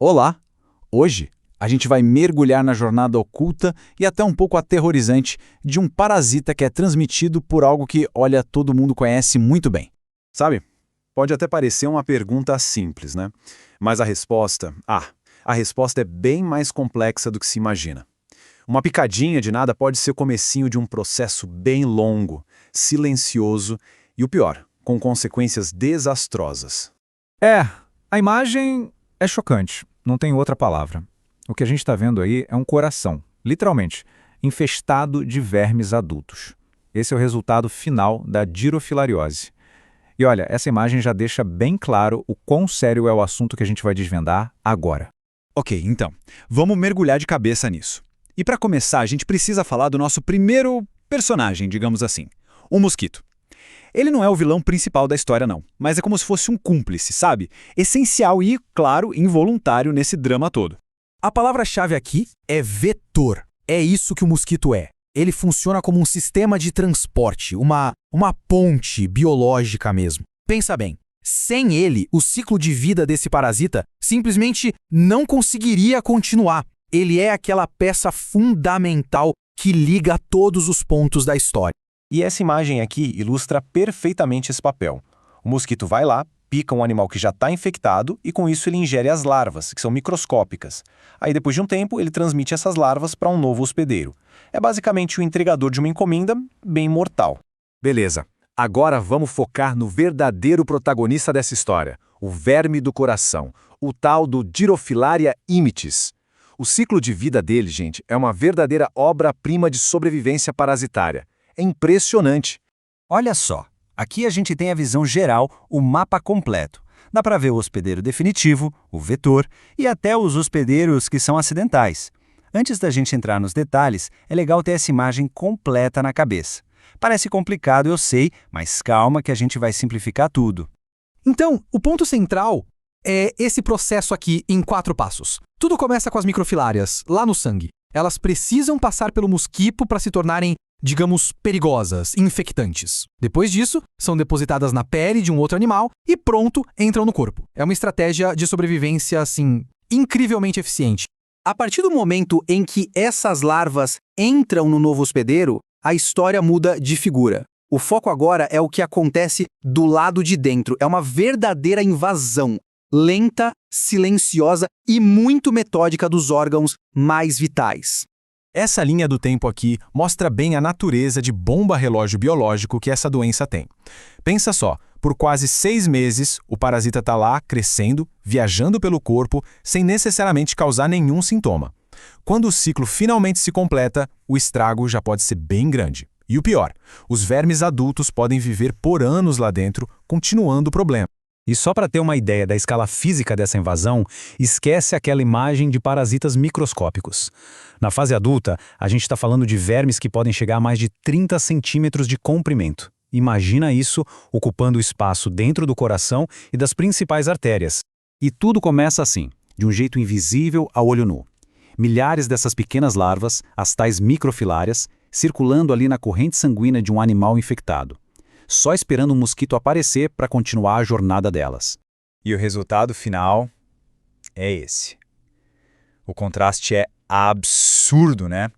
Olá! Hoje a gente vai mergulhar na jornada oculta e até um pouco aterrorizante de um parasita que é transmitido por algo que, olha, todo mundo conhece muito bem. Sabe, pode até parecer uma pergunta simples, né? Mas a resposta é bem mais complexa do que se imagina. Uma picadinha de nada pode ser o comecinho de um processo bem longo, silencioso e, o pior, com consequências desastrosas. A imagem é chocante, não tem outra palavra. O que a gente está vendo aí é um coração, literalmente, infestado de vermes adultos. Esse é o resultado final da dirofilariose. E olha, essa imagem já deixa bem claro o quão sério é o assunto que a gente vai desvendar agora. Ok, então, vamos mergulhar de cabeça nisso. E para começar, a gente precisa falar do nosso primeiro personagem, digamos assim, o mosquito. Ele não é o vilão principal da história, não, mas é como se fosse um cúmplice, sabe? Essencial e, claro, involuntário nesse drama todo. A palavra-chave aqui é vetor. É isso que o mosquito é. Ele funciona como um sistema de transporte, uma ponte biológica mesmo. Pensa bem, sem ele, o ciclo de vida desse parasita simplesmente não conseguiria continuar. Ele é aquela peça fundamental que liga todos os pontos da história. E essa imagem aqui ilustra perfeitamente esse papel. O mosquito vai lá, pica um animal que já está infectado e com isso ele ingere as larvas, que são microscópicas. Aí depois de um tempo ele transmite essas larvas para um novo hospedeiro. É basicamente o entregador de uma encomenda bem mortal. Beleza, agora vamos focar no verdadeiro protagonista dessa história, o verme do coração, o tal do Dirophilaria imitis. O ciclo de vida dele, gente, é uma verdadeira obra-prima de sobrevivência parasitária. É impressionante. Olha só, aqui a gente tem a visão geral, o mapa completo. Dá para ver o hospedeiro definitivo, o vetor e até os hospedeiros que são acidentais. Antes da gente entrar nos detalhes, é legal ter essa imagem completa na cabeça. Parece complicado, eu sei, mas calma que a gente vai simplificar tudo. Então, o ponto central é esse processo aqui em 4 passos. Tudo começa com as microfilárias, lá no sangue. Elas precisam passar pelo mosquito para se tornarem, digamos, perigosas, infectantes. Depois disso, são depositadas na pele de um outro animal e pronto, entram no corpo. É uma estratégia de sobrevivência, assim, incrivelmente eficiente. A partir do momento em que essas larvas entram no novo hospedeiro, a história muda de figura. O foco agora é o que acontece do lado de dentro. É uma verdadeira invasão, lenta, silenciosa e muito metódica dos órgãos mais vitais. Essa linha do tempo aqui mostra bem a natureza de bomba-relógio biológico que essa doença tem. Pensa só, por quase 6 meses, o parasita está lá, crescendo, viajando pelo corpo, sem necessariamente causar nenhum sintoma. Quando o ciclo finalmente se completa, o estrago já pode ser bem grande. E o pior, os vermes adultos podem viver por anos lá dentro, continuando o problema. E só para ter uma ideia da escala física dessa invasão, esquece aquela imagem de parasitas microscópicos. Na fase adulta, a gente está falando de vermes que podem chegar a mais de 30 centímetros de comprimento. Imagina isso ocupando o espaço dentro do coração e das principais artérias. E tudo começa assim, de um jeito invisível a olho nu. Milhares dessas pequenas larvas, as tais microfilárias, circulando ali na corrente sanguínea de um animal infectado, só esperando um mosquito aparecer para continuar a jornada delas. E o resultado final é esse. O contraste é absurdo, né?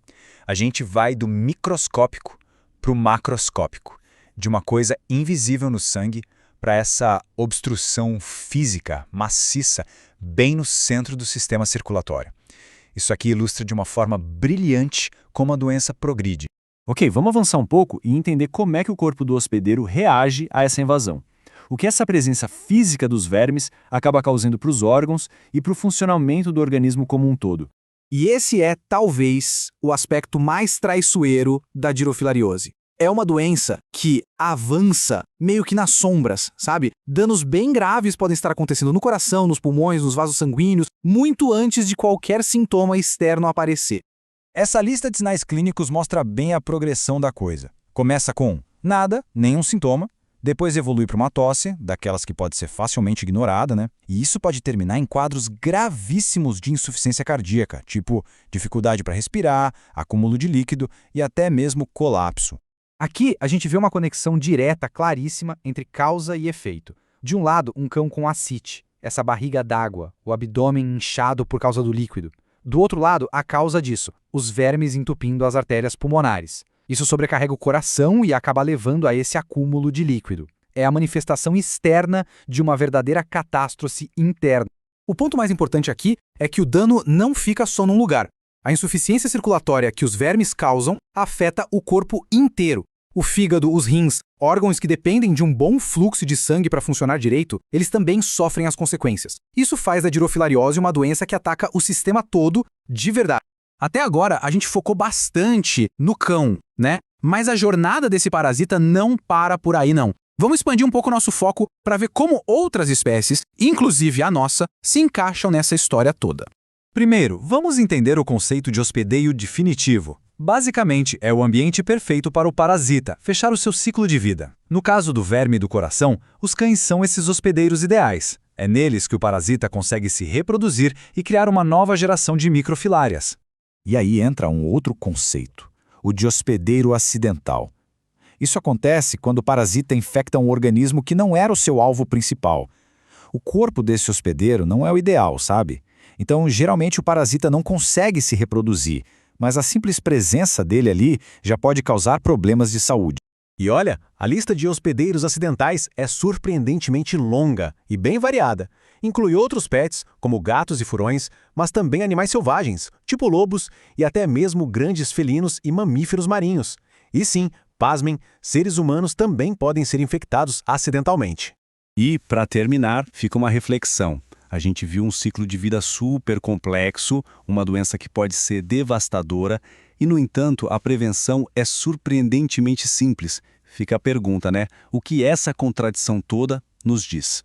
A gente vai do microscópico para o macroscópico, de uma coisa invisível no sangue para essa obstrução física, maciça, bem no centro do sistema circulatório. Isso aqui ilustra de uma forma brilhante como a doença progride. Ok, vamos avançar um pouco e entender como é que o corpo do hospedeiro reage a essa invasão. O que essa presença física dos vermes acaba causando para os órgãos e para o funcionamento do organismo como um todo. E esse é, talvez, o aspecto mais traiçoeiro da dirofilariose. É uma doença que avança meio que nas sombras, sabe? Danos bem graves podem estar acontecendo no coração, nos pulmões, nos vasos sanguíneos, muito antes de qualquer sintoma externo aparecer. Essa lista de sinais clínicos mostra bem a progressão da coisa. Começa com nada, nenhum sintoma, depois evolui para uma tosse, daquelas que pode ser facilmente ignorada, né? E isso pode terminar em quadros gravíssimos de insuficiência cardíaca, tipo dificuldade para respirar, acúmulo de líquido e até mesmo colapso. Aqui a gente vê uma conexão direta, claríssima, entre causa e efeito. De um lado, um cão com ascite, essa barriga d'água, o abdômen inchado por causa do líquido. Do outro lado, a causa disso, os vermes entupindo as artérias pulmonares. Isso sobrecarrega o coração e acaba levando a esse acúmulo de líquido. É a manifestação externa de uma verdadeira catástrofe interna. O ponto mais importante aqui é que o dano não fica só num lugar. A insuficiência circulatória que os vermes causam afeta o corpo inteiro. O fígado, os rins, órgãos que dependem de um bom fluxo de sangue para funcionar direito, eles também sofrem as consequências. Isso faz da dirofilariose uma doença que ataca o sistema todo de verdade. Até agora, a gente focou bastante no cão, né? Mas a jornada desse parasita não para por aí, não. Vamos expandir um pouco o nosso foco para ver como outras espécies, inclusive a nossa, se encaixam nessa história toda. Primeiro, vamos entender o conceito de hospedeio definitivo. Basicamente, é o ambiente perfeito para o parasita fechar o seu ciclo de vida. No caso do verme do coração, os cães são esses hospedeiros ideais. É neles que o parasita consegue se reproduzir e criar uma nova geração de microfilárias. E aí entra um outro conceito, o de hospedeiro acidental. Isso acontece quando o parasita infecta um organismo que não era o seu alvo principal. O corpo desse hospedeiro não é o ideal, sabe? Então, geralmente o parasita não consegue se reproduzir, mas a simples presença dele ali já pode causar problemas de saúde. E olha, a lista de hospedeiros acidentais é surpreendentemente longa e bem variada. Inclui outros pets, como gatos e furões, mas também animais selvagens, tipo lobos, e até mesmo grandes felinos e mamíferos marinhos. E sim, pasmem, seres humanos também podem ser infectados acidentalmente. E, para terminar, fica uma reflexão. A gente viu um ciclo de vida super complexo, uma doença que pode ser devastadora, e, no entanto, a prevenção é surpreendentemente simples. Fica a pergunta, né? O que essa contradição toda nos diz?